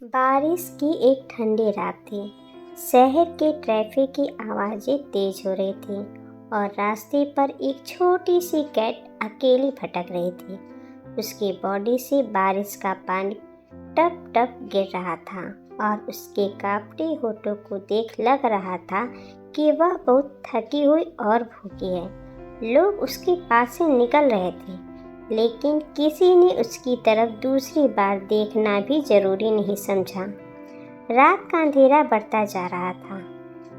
बारिश की एक ठंडी रात थी। शहर के ट्रैफिक की आवाज़ें तेज हो रही थी और रास्ते पर एक छोटी सी कैट अकेली भटक रही थी। उसकी बॉडी से बारिश का पानी टप टप गिर रहा था और उसके कांपते होठों को देख लग रहा था कि वह बहुत थकी हुई और भूखी है। लोग उसके पास से निकल रहे थे, लेकिन किसी ने उसकी तरफ दूसरी बार देखना भी जरूरी नहीं समझा। रात का अंधेरा बढ़ता जा रहा था।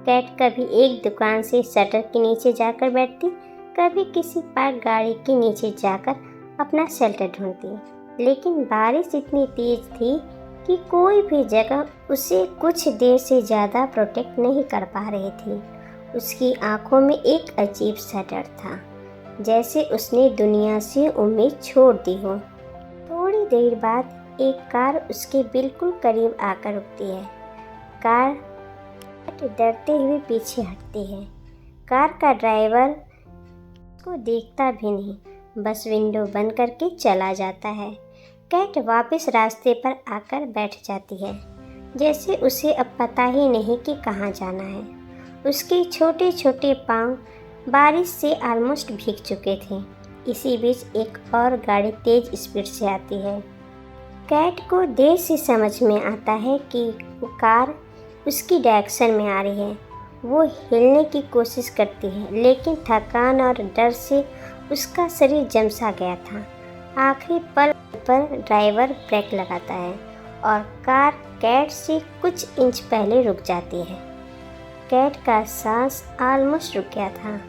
कैट कभी एक दुकान से शटर के नीचे जाकर बैठती, कभी किसी पार्क गाड़ी के नीचे जाकर अपना शेल्टर ढूंढती। लेकिन बारिश इतनी तेज थी कि कोई भी जगह उसे कुछ देर से ज़्यादा प्रोटेक्ट नहीं कर पा रही थी। उसकी आंखों में एक अजीब सा डर था, जैसे उसने दुनिया से उम्मीद छोड़ दी हो। थोड़ी देर बाद एक कार उसके बिल्कुल करीब आकर रुकती है। कार डरते हुए पीछे हटती है। कार का ड्राइवर उसको देखता भी नहीं, बस विंडो बंद करके चला जाता है। कैट वापस रास्ते पर आकर बैठ जाती है, जैसे उसे अब पता ही नहीं कि कहाँ जाना है। उसके छोटे छोटे पाँव बारिश से ऑलमोस्ट भीग चुके थे। इसी बीच एक और गाड़ी तेज स्पीड से आती है। कैट को देर से समझ में आता है कि वो कार उसकी डायरेक्शन में आ रही है। वो हिलने की कोशिश करती है, लेकिन थकान और डर से उसका शरीर जम सा गया था। आखिरी पल पर ड्राइवर ब्रेक लगाता है और कार कैट से कुछ इंच पहले रुक जाती है। कैट का सांस ऑलमोस्ट रुक गया था।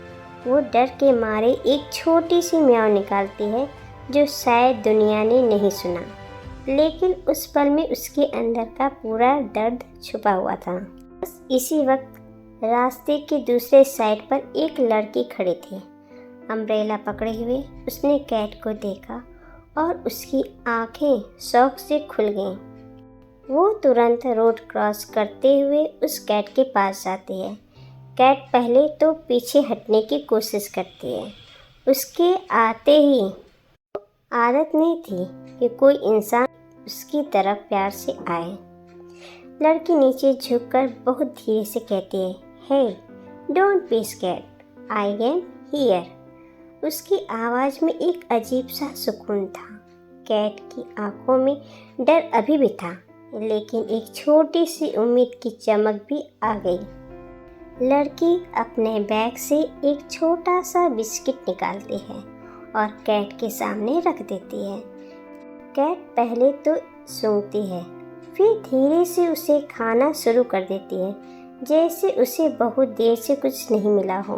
वो डर के मारे एक छोटी सी म्याऊं निकालती है, जो शायद दुनिया ने नहीं सुना, लेकिन उस पल में उसके अंदर का पूरा दर्द छुपा हुआ था। बस इसी वक्त रास्ते के दूसरे साइड पर एक लड़की खड़ी थी, अम्ब्रेला पकड़े हुए। उसने कैट को देखा और उसकी आंखें शौक से खुल गईं। वो तुरंत रोड क्रॉस करते हुए उस कैट के पास जाती है। कैट पहले तो पीछे हटने की कोशिश करती है। उसके आते ही आदत नहीं थी कि कोई इंसान उसकी तरफ प्यार से आए। लड़की नीचे झुककर बहुत धीरे से कहती है, hey don't be scared, I am here. उसकी आवाज़ में एक अजीब सा सुकून था। कैट की आंखों में डर अभी भी था, लेकिन एक छोटी सी उम्मीद की चमक भी आ गई। लड़की अपने बैग से एक छोटा सा बिस्किट निकालती है और कैट के सामने रख देती है। कैट पहले तो सूंघती है, फिर धीरे से उसे खाना शुरू कर देती है, जैसे उसे बहुत देर से कुछ नहीं मिला हो।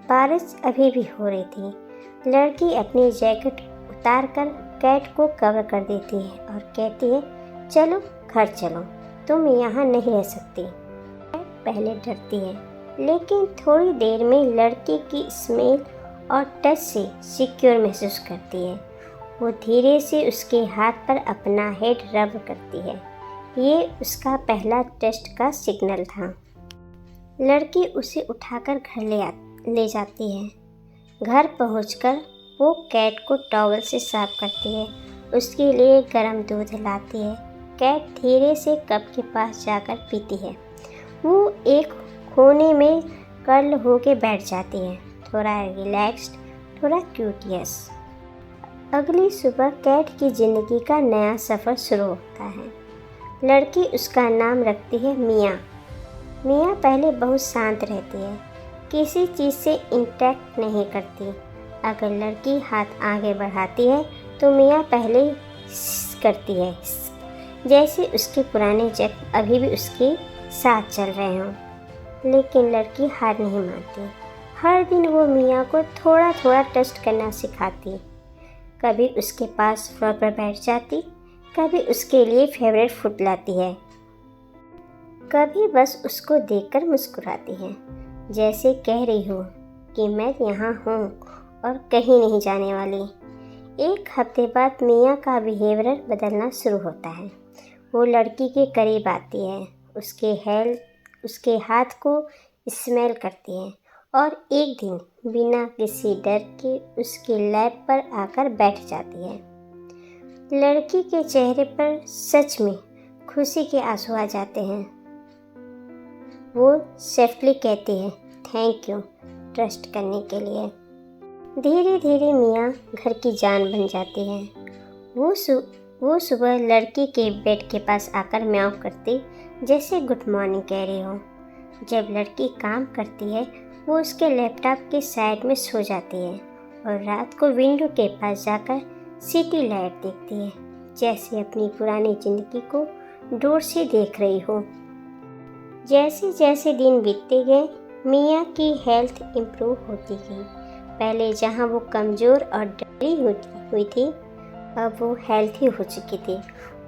बारिश अभी भी हो रही थी। लड़की अपनी जैकेट उतार कर कैट को कवर कर देती है और कहती है, चलो घर चलो, तुम यहाँ नहीं रह सकती। कैट पहले डरती है, लेकिन थोड़ी देर में लड़की की स्मेल और टच से सिक्योर महसूस करती है। वो धीरे से उसके हाथ पर अपना हेड रब करती है। ये उसका पहला टेस्ट का सिग्नल था। लड़की उसे उठाकर घर ले जाती है। घर पहुंचकर वो कैट को टॉवल से साफ करती है, उसके लिए गर्म दूध लाती है। कैट धीरे से कप के पास जाकर पीती है। वो एक कोने में कर्ल होके बैठ जाती है, थोड़ा रिलैक्स्ड, थोड़ा क्यूटियस। अगली सुबह कैट की ज़िंदगी का नया सफ़र शुरू होता है। लड़की उसका नाम रखती है मिया। मिया पहले बहुत शांत रहती है, किसी चीज़ से इंटरेक्ट नहीं करती। अगर लड़की हाथ आगे बढ़ाती है तो मिया पहले करती है, जैसे उसके पुराने जख्म अभी भी उसके साथ चल रहे हों। लेकिन लड़की हार नहीं मानती। हर दिन वो मिया को थोड़ा थोड़ा टेस्ट करना सिखाती। कभी उसके पास फ्लोर पर बैठ जाती, कभी उसके लिए फेवरेट फूड लाती है, कभी बस उसको देखकर मुस्कुराती है, जैसे कह रही हो कि मैं यहाँ हूँ और कहीं नहीं जाने वाली। एक हफ्ते बाद मिया का बिहेवियर बदलना शुरू होता है। वो लड़की के करीब आती है, उसके हाथ को स्मेल करती है और एक दिन बिना किसी डर के उसके लैब पर आकर बैठ जाती है। लड़की के चेहरे पर सच में खुशी के आंसू आ जाते हैं। वो सेफ्टली कहती है थैंक यू ट्रस्ट करने के लिए। धीरे धीरे मियाँ घर की जान बन जाती है। वो सुबह लड़की के बेड के पास आकर म्याऊं करती जैसे गुड मॉर्निंग कह रही हो। जब लड़की काम करती है वो उसके लैपटॉप के साइड में सो जाती है और रात को विंडो के पास जाकर सिटी लाइट देखती है, जैसे अपनी पुरानी ज़िंदगी को दूर से देख रही हो। जैसे जैसे दिन बीतते गए मियाँ की हेल्थ इम्प्रूव होती गई। पहले जहाँ वो कमज़ोर और डरी हुई थी, अब वो हेल्थी हो चुकी थी।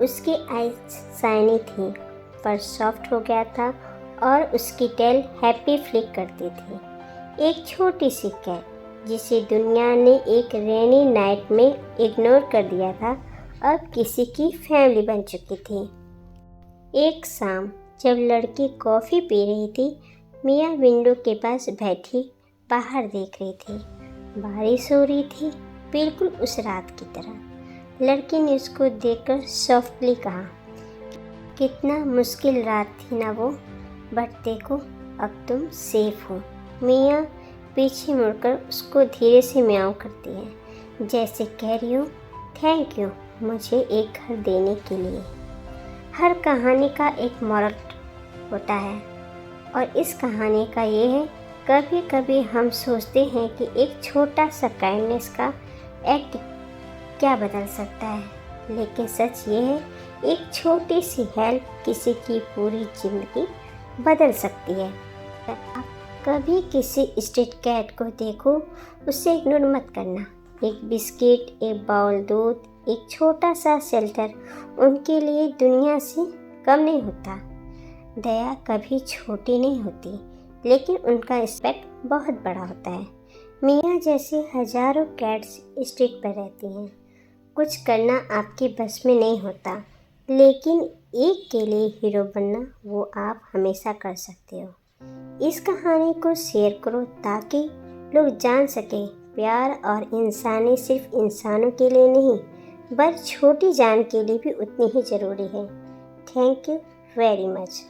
उसकी आईज शाइनी थी, पर सॉफ्ट हो गया था और उसकी टेल हैप्पी फ्लिक करती थी। एक छोटी सी कैट जिसे दुनिया ने एक रेनी नाइट में इग्नोर कर दिया था, अब किसी की फैमिली बन चुकी थी। एक शाम जब लड़की कॉफ़ी पी रही थी, मियाँ विंडो के पास बैठी बाहर देख रही थी। बारिश हो रही थी, बिल्कुल उस रात की तरह। लड़की ने उसको देखकर सॉफ्टली कहा, कितना मुश्किल रात थी ना वो, बट देखो अब तुम सेफ हो। मियाँ पीछे मुड़कर उसको धीरे से म्याऊं करती है, जैसे कह रही हो थैंक यू मुझे एक घर देने के लिए। हर कहानी का एक मॉरल होता है और इस कहानी का ये है, कभी कभी हम सोचते हैं कि एक छोटा सा काइंडनेस का एक्ट क्या बदल सकता है, लेकिन सच ये है एक छोटी सी हेल्प किसी की पूरी ज़िंदगी बदल सकती है। आप कभी किसी स्ट्रीट कैट को देखो, उसे इग्नोर मत करना। एक बिस्किट, एक बाउल दूध, एक छोटा सा शेल्टर उनके लिए दुनिया से कम नहीं होता। दया कभी छोटी नहीं होती, लेकिन उनका रिस्पेक्ट बहुत बड़ा होता है। मियाँ जैसे हजारों कैट्स स्ट्रीट पर रहती हैं। कुछ करना आपके बस में नहीं होता, लेकिन एक के लिए हीरो बनना वो आप हमेशा कर सकते हो। इस कहानी को शेयर करो ताकि लोग जान सके प्यार और इंसानी सिर्फ इंसानों के लिए नहीं, बल्कि छोटी जान के लिए भी उतनी ही ज़रूरी है। Thank you very much.